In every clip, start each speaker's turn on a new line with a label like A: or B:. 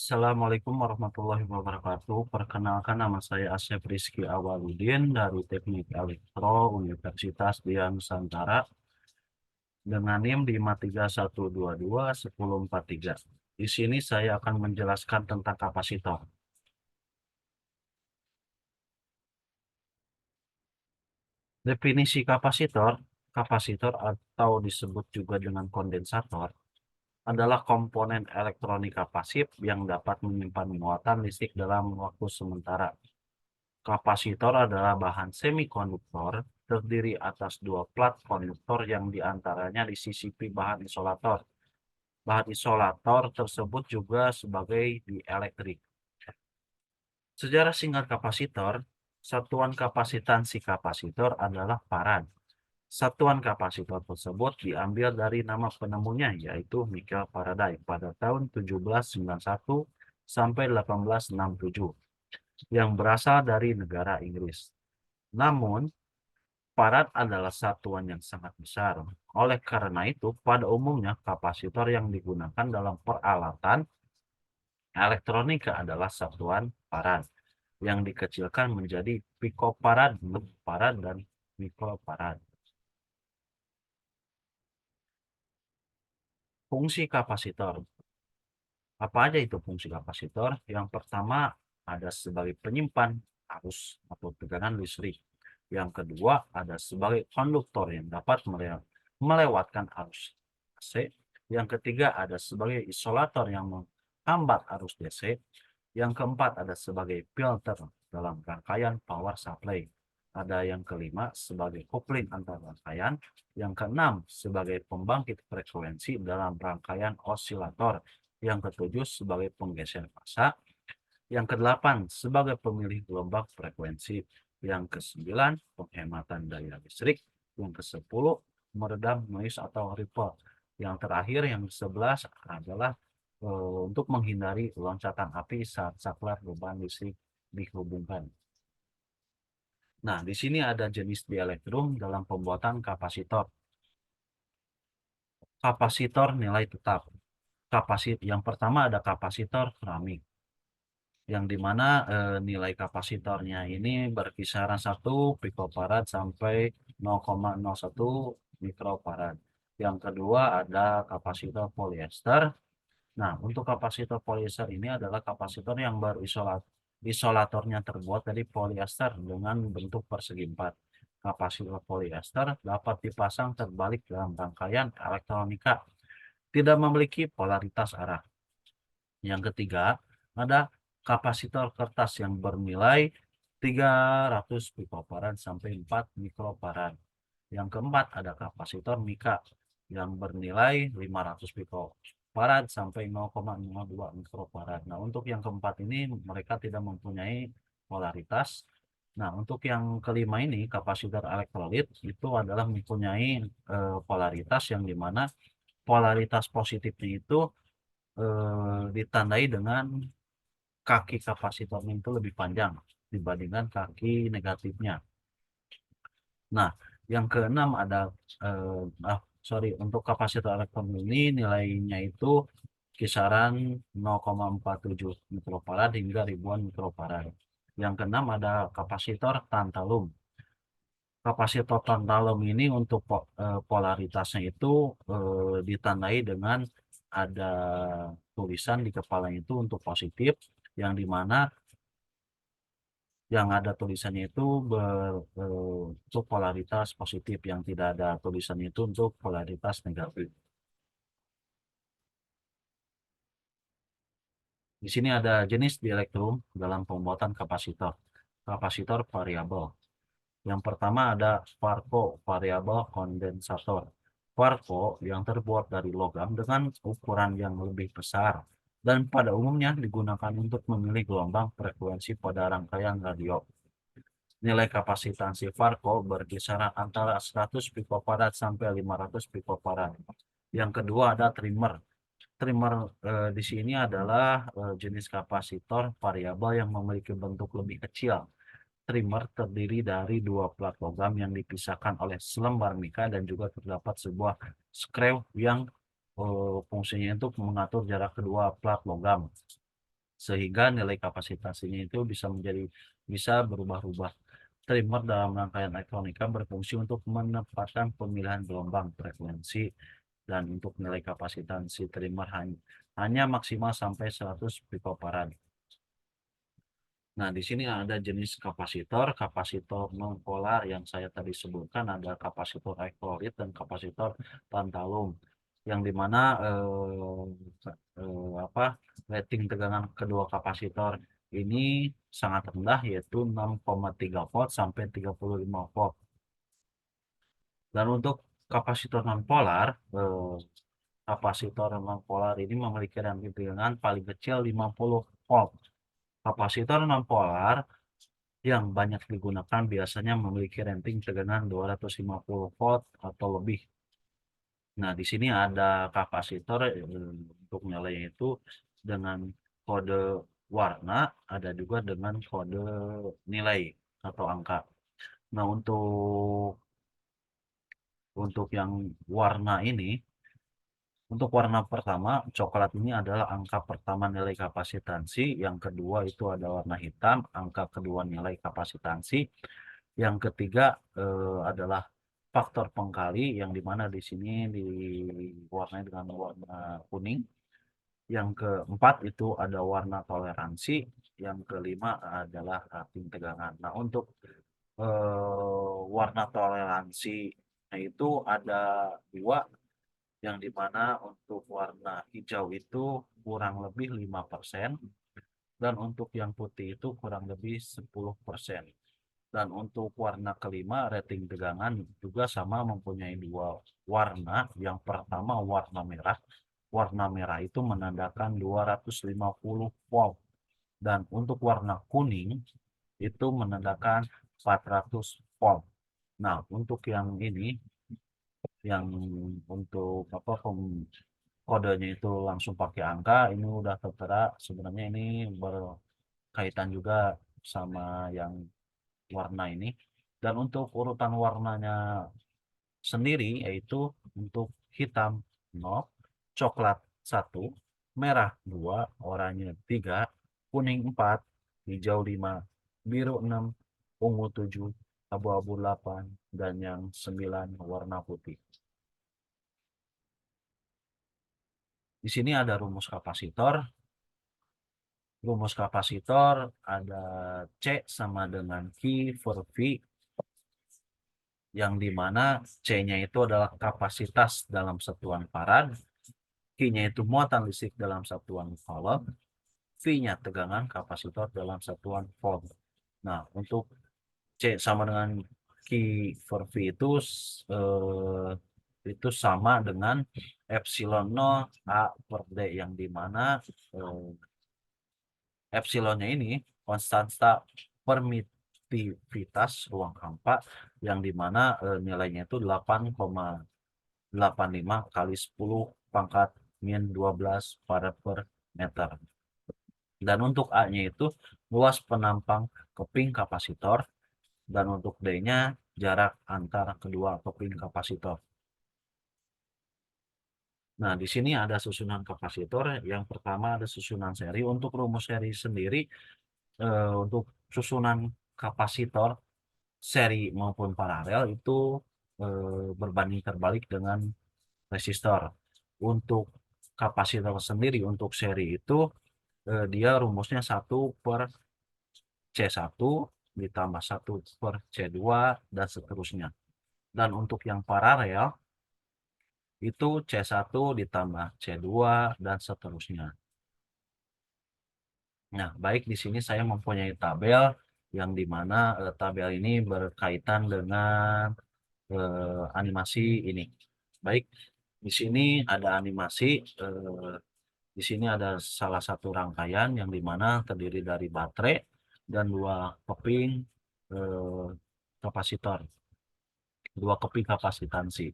A: Assalamualaikum warahmatullahi wabarakatuh. Perkenalkan, nama saya Asep Rizky Awaludin dari Teknik Elektro Universitas Dian Nusantara dengan NIM 531221043. Di sini saya akan menjelaskan tentang kapasitor. Definisi kapasitor, kapasitor atau disebut juga dengan kondensator adalah komponen elektronika pasif yang dapat menyimpan muatan listrik dalam waktu sementara. Kapasitor adalah bahan semikonduktor terdiri atas dua plat konduktor yang diantaranya disisipi bahan isolator. Bahan isolator tersebut juga sebagai dielektrik. Sejarah singkat kapasitor, satuan kapasitansi kapasitor adalah farad. Satuan kapasitor tersebut diambil dari nama penemunya, yaitu Michael Faraday pada tahun 1791 sampai 1867, yang berasal dari negara Inggris. Namun, farad adalah satuan yang sangat besar. Oleh karena itu, pada umumnya kapasitor yang digunakan dalam peralatan elektronika adalah satuan farad yang dikecilkan menjadi picofarad, farad, dan microfarad. Fungsi kapasitor. Apa aja itu fungsi kapasitor? Yang pertama, ada sebagai penyimpan arus atau tegangan listrik. Yang kedua, ada sebagai konduktor yang dapat melewatkan arus AC. Yang ketiga, ada sebagai isolator yang menghambat arus DC. Yang keempat, ada sebagai filter dalam rangkaian power supply. Ada yang kelima, sebagai kopling antar rangkaian. Yang keenam, sebagai pembangkit frekuensi dalam rangkaian osilator. Yang ketujuh, sebagai penggeser fasa. Yang kedelapan, sebagai pemilih gelombang frekuensi. Yang kesembilan, penghematan daya listrik. Yang kesepuluh, meredam noise atau ripple. Yang terakhir, yang ke-11 adalah untuk menghindari loncatan api saat saklar beban listrik dihubungkan. Nah, di sini ada jenis dielektrum dalam pembuatan kapasitor. Kapasitor nilai tetap. Yang pertama ada kapasitor keramik, yang dimana nilai kapasitornya ini berkisaran 1 picofarad sampai 0,01 mikrofarad. Yang kedua ada kapasitor polyester. Nah, untuk kapasitor polyester ini adalah kapasitor yang isolatornya terbuat dari polyester dengan bentuk persegi empat. Kapasitor polyester dapat dipasang terbalik dalam rangkaian elektronika, tidak memiliki polaritas arah. Yang ketiga, ada kapasitor kertas yang bernilai 300 picofarad sampai 4 mikrofarad. Yang keempat, ada kapasitor mika yang bernilai 500 picofarad sampai 0,02 mikrofarad. Nah, untuk yang keempat ini mereka tidak mempunyai polaritas. Nah, untuk yang kelima ini, kapasitor elektrolit itu adalah mempunyai polaritas, yang dimana polaritas positifnya itu ditandai dengan kaki kapasitornya itu lebih panjang dibandingkan kaki negatifnya. Nah, yang keenam ada untuk kapasitor elektron ini nilainya itu kisaran 0,47 mikrofarad hingga ribuan mikrofarad. Yang keenam ada kapasitor tantalum. Kapasitor tantalum ini untuk polaritasnya itu ditandai dengan ada tulisan di kepala itu untuk positif, yang dimana yang ada tulisannya itu untuk polaritas positif, yang tidak ada tulisannya itu untuk polaritas negatif. Di sini ada jenis dielektrum dalam pembuatan kapasitor. Kapasitor variabel. Yang pertama ada Farco variabel kondensator. Farco yang terbuat dari logam dengan ukuran yang lebih besar dan pada umumnya digunakan untuk memilih gelombang frekuensi pada rangkaian radio. Nilai kapasitansi Farco berkisaran antara 100 picofarad sampai 500 picofarad. Yang kedua ada trimmer. Trimmer di sini adalah jenis kapasitor variabel yang memiliki bentuk lebih kecil. Trimmer terdiri dari dua plat logam yang dipisahkan oleh selembar mika dan juga terdapat sebuah screw yang fungsinya untuk mengatur jarak kedua plat logam. sehingga nilai kapasitasinya itu bisa berubah-ubah. Trimmer dalam rangkaian elektronika berfungsi untuk menempatkan pemilihan gelombang, frekuensi, dan untuk nilai kapasitansi trimmer hanya maksimal sampai 100 picofarad. Nah, di sini ada jenis kapasitor, kapasitor nonpolar yang saya tadi sebutkan, ada kapasitor elektrolit dan kapasitor tantalum, yang dimana rating tegangan kedua kapasitor ini sangat rendah, yaitu 6,3 volt sampai 35 volt. Dan untuk kapasitor nonpolar, kapasitor nonpolar ini memiliki rating tegangan paling kecil 50 volt. Kapasitor nonpolar yang banyak digunakan biasanya memiliki rating tegangan 250 volt atau lebih. Nah, di sini ada kapasitor untuk nyalanya itu dengan kode warna, ada juga dengan kode nilai atau angka. Nah, untuk yang warna ini, untuk warna pertama, coklat ini adalah angka pertama nilai kapasitansi, yang kedua itu ada warna hitam, angka kedua nilai kapasitansi, yang ketiga adalah faktor pengkali, yang dimana di sini diwarnai dengan warna kuning. Yang keempat itu ada warna toleransi, yang kelima adalah rating tegangan. Nah, untuk warna toleransi itu ada dua, yang dimana untuk warna hijau itu kurang lebih 5%, dan untuk yang putih itu kurang lebih 10%. Dan untuk warna kelima, rating tegangan juga sama, mempunyai dua warna. Yang pertama warna merah. Warna merah itu menandakan 250 volt. Dan untuk warna kuning itu menandakan 400 volt. Nah, untuk yang ini, yang untuk kodenya itu langsung pakai angka, ini udah tertera. Sebenarnya ini berkaitan juga sama yang warna ini. Dan untuk urutan warnanya sendiri yaitu untuk hitam 0, coklat 1, merah 2, oranye 3, kuning 4, hijau 5, biru 6, ungu 7, abu-abu 8, dan yang 9 warna putih. Di sini ada rumus kapasitor. Rumus kapasitor ada C sama dengan Q per V, yang dimana C-nya itu adalah kapasitas dalam satuan farad, Q-nya itu muatan listrik dalam satuan coulomb, V-nya tegangan kapasitor dalam satuan volt. Nah, untuk C sama dengan Q per V itu sama dengan epsilon 0 A per D, yang dimana epsilonnya ini konstanta permitivitas ruang hampa, yang dimana nilainya itu 8,85 kali 10 pangkat min 12 farad per meter. Dan untuk A-nya itu luas penampang keping kapasitor, dan untuk D-nya jarak antara kedua keping kapasitor. Nah, di sini ada susunan kapasitor. Yang pertama ada susunan seri. Untuk rumus seri sendiri, untuk susunan kapasitor seri maupun paralel itu berbanding terbalik dengan resistor. Untuk kapasitor sendiri untuk seri itu dia rumusnya 1 per C1 ditambah 1 per C2 dan seterusnya. Dan untuk yang paralel itu C1 ditambah C2 dan seterusnya. Nah, baik, di sini saya mempunyai tabel, yang dimana tabel ini berkaitan dengan animasi ini. Baik, di sini ada animasi. Di sini ada salah satu rangkaian yang dimana terdiri dari baterai dan dua keping eh, kapasitor, dua keping kapasitansi.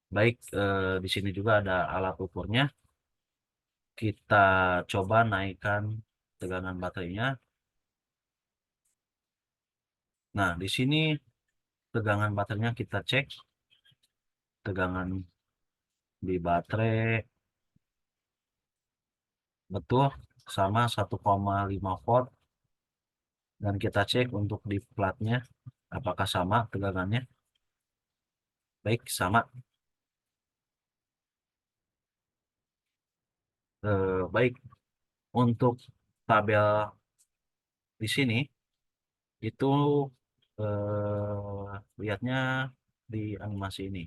A: Baik, di sini juga ada alat ukurnya. Kita coba naikkan tegangan baterainya. Nah, di sini tegangan baterainya kita cek. Tegangan di baterai betul sama 1,5 volt, dan kita cek untuk di platnya apakah sama tegangannya. Baik, sama. Baik, untuk tabel di sini itu lihatnya di animasi ini.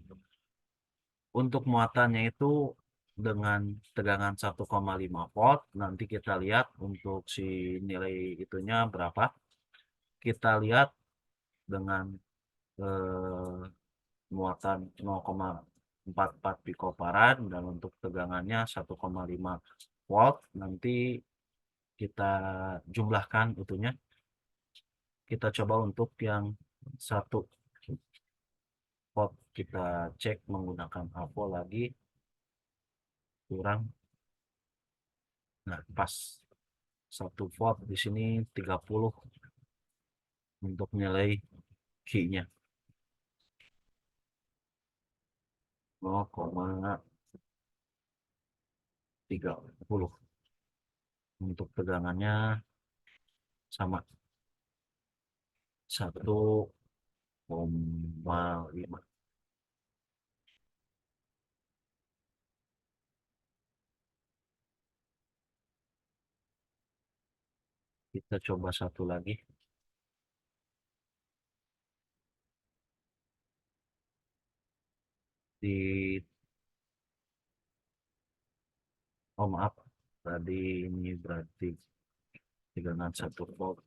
A: Untuk muatannya itu dengan tegangan 1,5 volt, nanti kita lihat untuk si nilai itunya berapa. Kita lihat dengan eh, muatan 0,44 picofarad dan untuk tegangannya 1,5 volt. Nanti kita jumlahkan itunya. Kita coba untuk yang 1 volt, kita cek menggunakan alvo lagi, kurang. Nah, pas 1 volt di sini 30 untuk nilai Q-nya 0,30. Untuk tegangannya sama 1,5. Kita coba satu lagi di, oh maaf, tadi ini berarti tegangan 1 volt.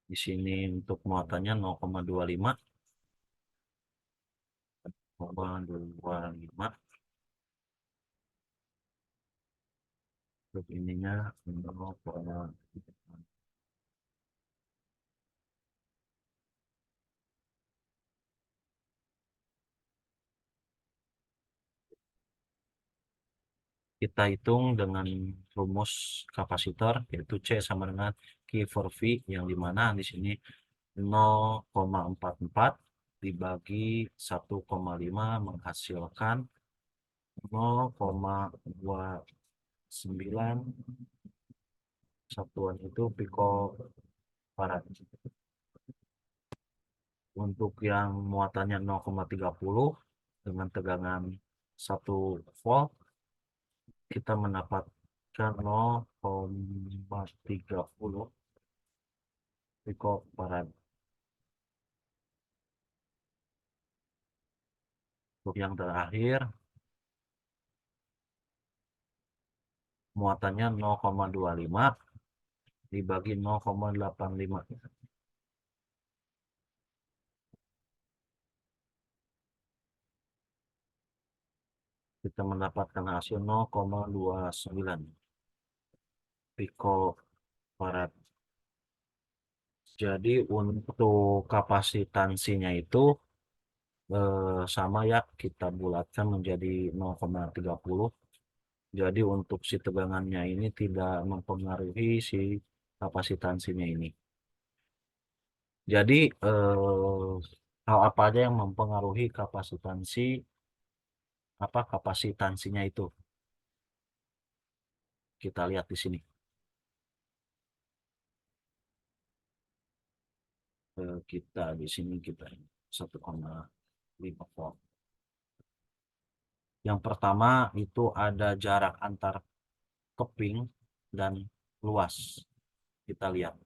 A: Di sini untuk muatannya 0,25, 0,25. Untuk ininya 0, kita hitung dengan rumus kapasitor, yaitu C sama dengan Q per V, yang dimana di sini 0,44 dibagi 1,5 menghasilkan 0,29 satuan itu picofarad. Untuk yang muatannya 0,30 dengan tegangan 1 volt, kita mendapatkan 0,30 picofarad. Untuk yang terakhir, muatannya 0,25 dibagi 0,85. Kita mendapatkan hasil 0,29 picofarad. Jadi untuk kapasitansinya itu sama ya, kita bulatkan menjadi 0,30. Jadi untuk si tegangannya ini tidak mempengaruhi si kapasitansinya ini. Jadi hal apa aja yang mempengaruhi kapasitansinya itu? Kita lihat di sini. Kita di sini kita 1,5 volt. Yang pertama itu ada jarak antar keping dan luas. Kita lihat.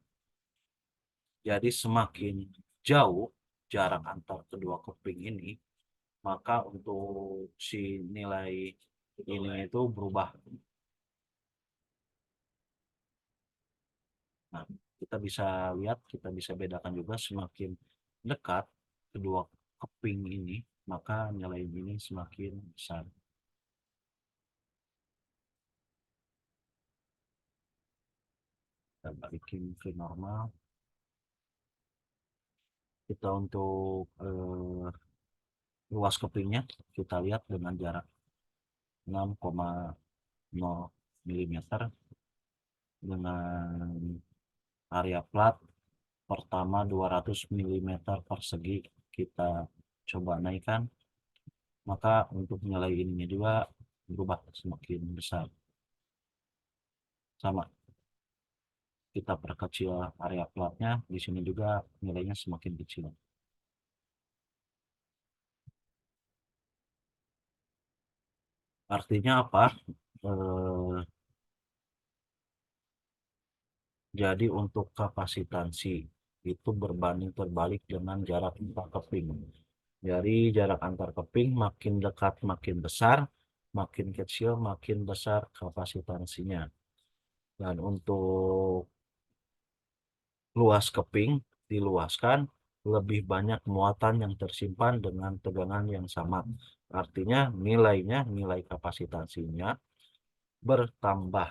A: Jadi semakin jauh jarak antar kedua keping ini, maka untuk si nilai ini itu berubah. Nah, kita bisa lihat, kita bisa bedakan juga, semakin dekat kedua keping ini, maka nilai ini semakin besar. Kita balikin ke normal. Kita untuk luas kepingnya, kita lihat dengan jarak 6,0 mm dengan area plat pertama 200 mm persegi. Kita coba naikkan maka untuk nilai ininya juga berubah semakin besar. Sama, kita perkecil area platnya, di sini juga nilainya semakin kecil. Artinya apa? Eh, jadi untuk kapasitansi itu berbanding terbalik dengan jarak antar keping. Jadi jarak antar keping makin dekat makin besar, makin kecil makin besar kapasitansinya. Dan untuk luas keping diluaskan, lebih banyak muatan yang tersimpan dengan tegangan yang sama. Artinya nilai kapasitansinya bertambah.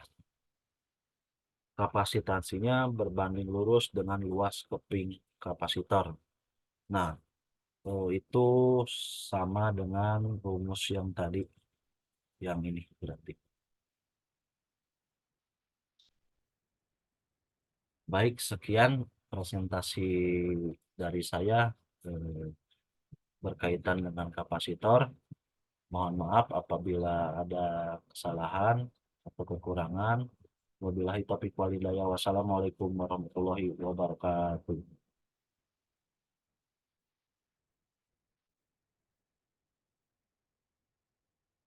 A: Kapasitansinya berbanding lurus dengan luas keping kapasitor. Nah, itu sama dengan rumus yang tadi, yang ini berarti. Baik, sekian presentasi dari saya eh, berkaitan dengan kapasitor. Mohon maaf apabila ada kesalahan atau kekurangan. Wabillahi taufiq walhidayah. Wassalamualaikum warahmatullahi wabarakatuh.